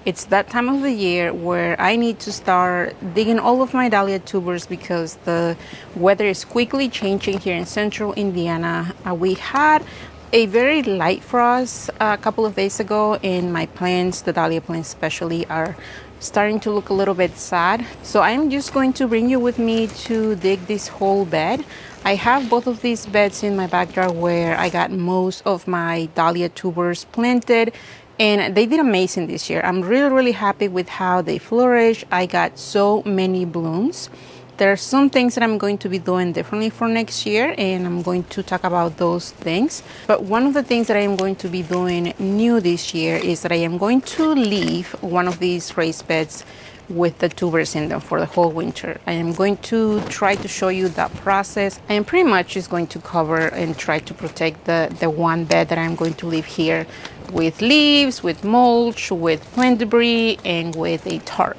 It's that time of the year where I need to start digging all of my dahlia tubers because the weather is quickly changing here in central Indiana. We had a very light frost a couple of days ago, and my plants, the dahlia plants especially, are starting to look a little bit sad. So I'm just going to bring you with me to dig this whole bed. I have both of these beds in my backyard where I got most of my dahlia tubers planted, and they did amazing this year. I'm really happy with how they flourish. I got so many blooms. There are some things that I'm going to be doing differently for next year, and I'm going to talk about those things. But one of the things that I am going to be doing new this year is that I am going to leave one of these raised beds with the tubers in them for the whole winter. I am going to try to show you that process. I am pretty much just going to cover and try to protect the one bed that I'm going to leave here with leaves, with mulch, with plant debris, and with a tarp.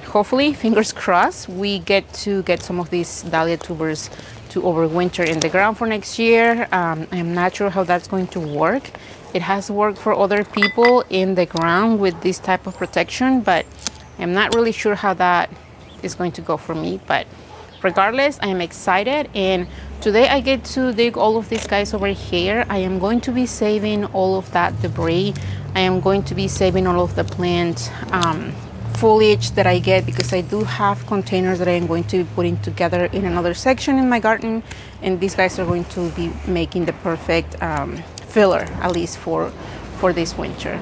Hopefully, fingers crossed, we get some of these dahlia tubers to overwinter in the ground for next year. I'm not sure how that's going to work. It has worked for other people in the ground with this type of protection, but I'm not really sure how that is going to go for me. But regardless, I am excited, and today I get to dig all of these guys over here. I am going to be saving all of that debris. I am going to be saving all of the plant foliage that I get, because I do have containers that I am going to be putting together in another section in my garden, and these guys are going to be making the perfect filler, at least for this winter.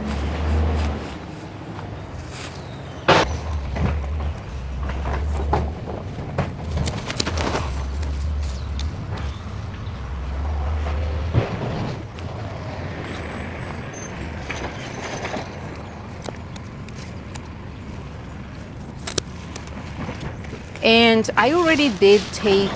And I already did take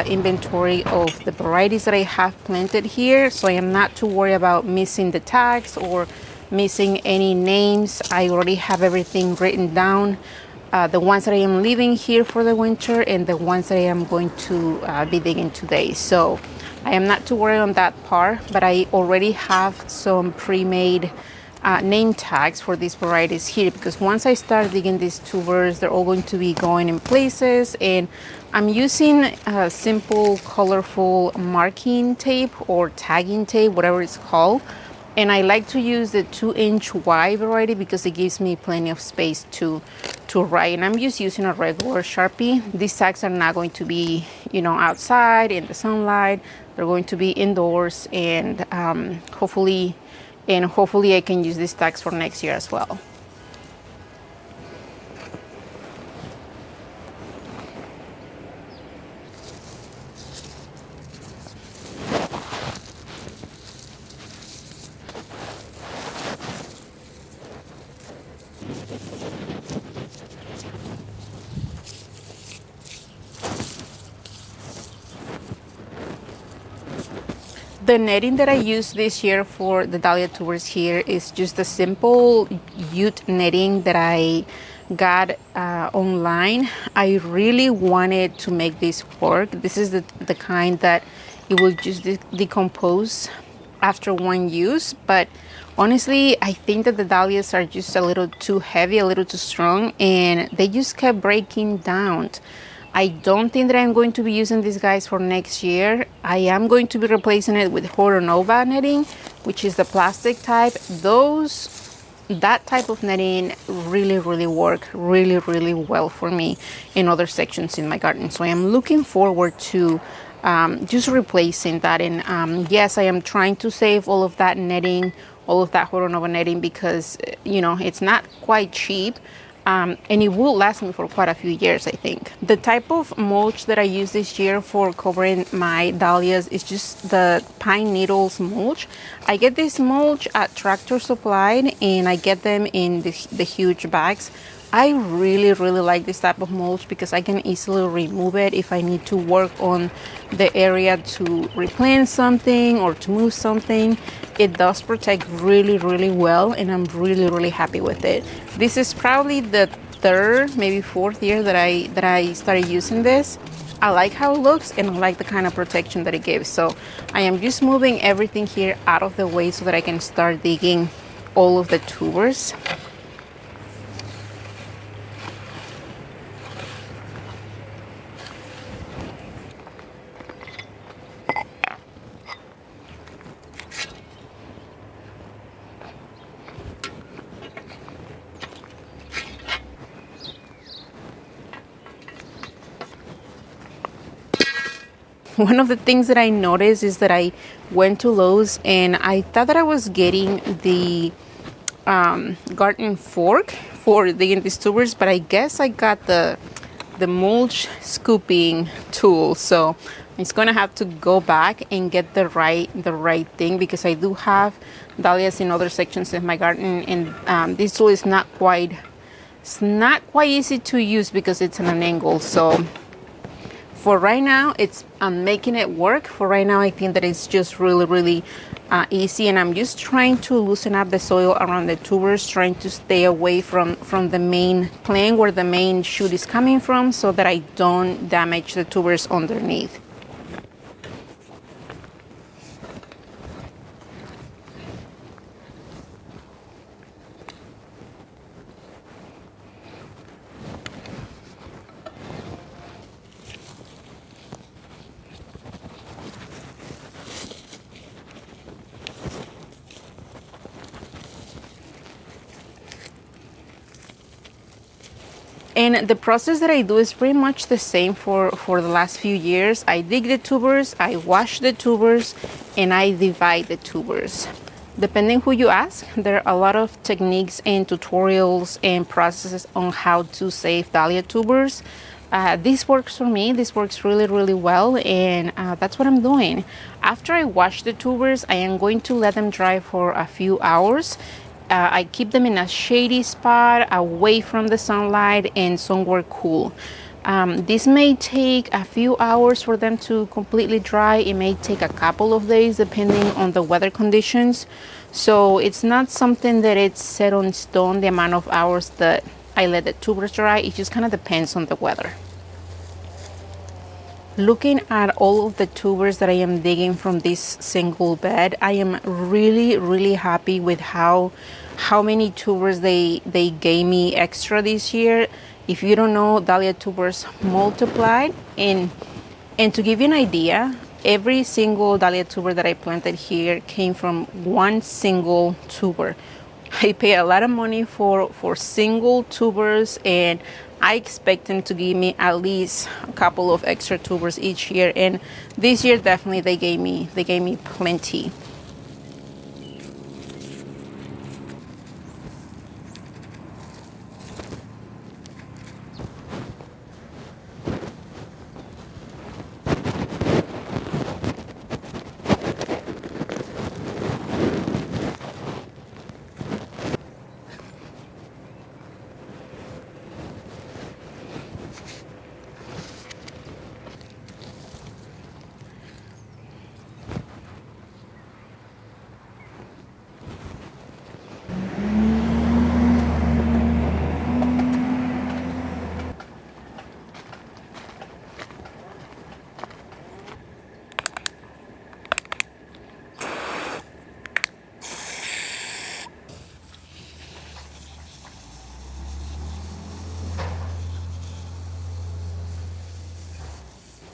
inventory of the varieties that I have planted here, so I am not too worried about missing the tags or missing any names. I already have everything written down, the ones that I am leaving here for the winter and the ones that I am going to be digging today. So I am not too worried on that part, but I already have some pre-made name tags for these varieties here, because once I start digging these tubers, they're all going to be going in places, and I'm using simple colorful marking tape or tagging tape, whatever it's called. And I like to use the 2-inch wide variety because it gives me plenty of space to write. And I'm just using a regular Sharpie. These tags are not going to be, outside in the sunlight. They're going to be indoors, and hopefully I can use these tags for next year as well. The netting that I used this year for the dahlia tubers here is just a simple jute netting that I got online. I really wanted to make this work. This is the kind that it will just decompose after one use, but honestly, I think that the dahlias are just a little too heavy, a little too strong, and they just kept breaking down. I don't think that I'm going to be using these guys for next year. I am going to be replacing it with Nova netting, which is the plastic type. That type of netting really work really well for me in other sections in my garden. So I am looking forward to just replacing that. And yes, I am trying to save all of that netting, all of that Nova netting, because it's not quite cheap. And it will last me for quite a few years, I think. The type of mulch that I use this year for covering my dahlias is just the pine needles mulch. I get this mulch at Tractor Supply, and I get them in the huge bags. I really like this type of mulch because I can easily remove it if I need to work on the area to replant something or to move something. It does protect really well, and I'm really happy with it. This is probably the third, maybe fourth year that I started using this. I like how it looks, and I like the kind of protection that it gives. So I am just moving everything here out of the way so that I can start digging all of the tubers. one of the things that I noticed is that I went to Lowe's and I thought that I was getting the garden fork for digging these tubers, but I guess I got the mulch scooping tool. So I'm just gonna have to go back and get the right thing, because I do have dahlias in other sections of my garden, and this tool is not quite easy to use because it's on an angle. So for right now, I'm making it work. For right now, I think that it's just really easy, and I'm just trying to loosen up the soil around the tubers, trying to stay away from the main plant where the main shoot is coming from, so that I don't damage the tubers underneath. And the process that I do is pretty much the same for the last few years. I dig the tubers, I wash the tubers, and I divide the tubers. Depending who you ask, there are a lot of techniques and tutorials and processes on how to save dahlia tubers. This works for me. This works really well, and that's what I'm doing. After I wash the tubers, I am going to let them dry for a few hours. I keep them in a shady spot, away from the sunlight, and somewhere cool. This may take a few hours for them to completely dry. It may take a couple of days depending on the weather conditions. So it's not something that it's set on stone, the amount of hours that I let the tubers dry. It just kind of depends on the weather. Looking at all of the tubers that I am digging from this single bed, I am really happy with how many tubers they gave me extra this year. If you don't know, dahlia tubers multiplied, and to give you an idea, every single dahlia tuber that I planted here came from one single tuber. I pay a lot of money for single tubers, and I expect them to give me at least a couple of extra tubers each year. And this year, definitely they gave me plenty.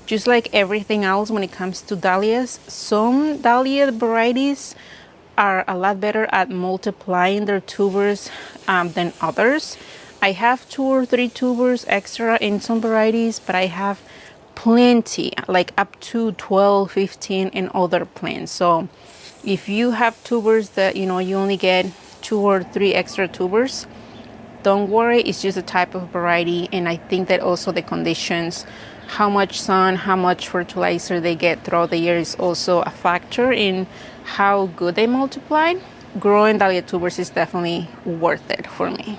Just like everything else when it comes to dahlias, some dahlia varieties are a lot better at multiplying their tubers than others. I have 2 or 3 tubers extra in some varieties, but I have plenty, like up to 12, 15 in other plants. So if you have tubers that you only get 2 or 3 extra tubers, don't worry, it's just a type of variety. And I think that also the conditions, how much sun, how much fertilizer they get throughout the year, is also a factor in how good they multiply. Growing dahlia tubers is definitely worth it for me.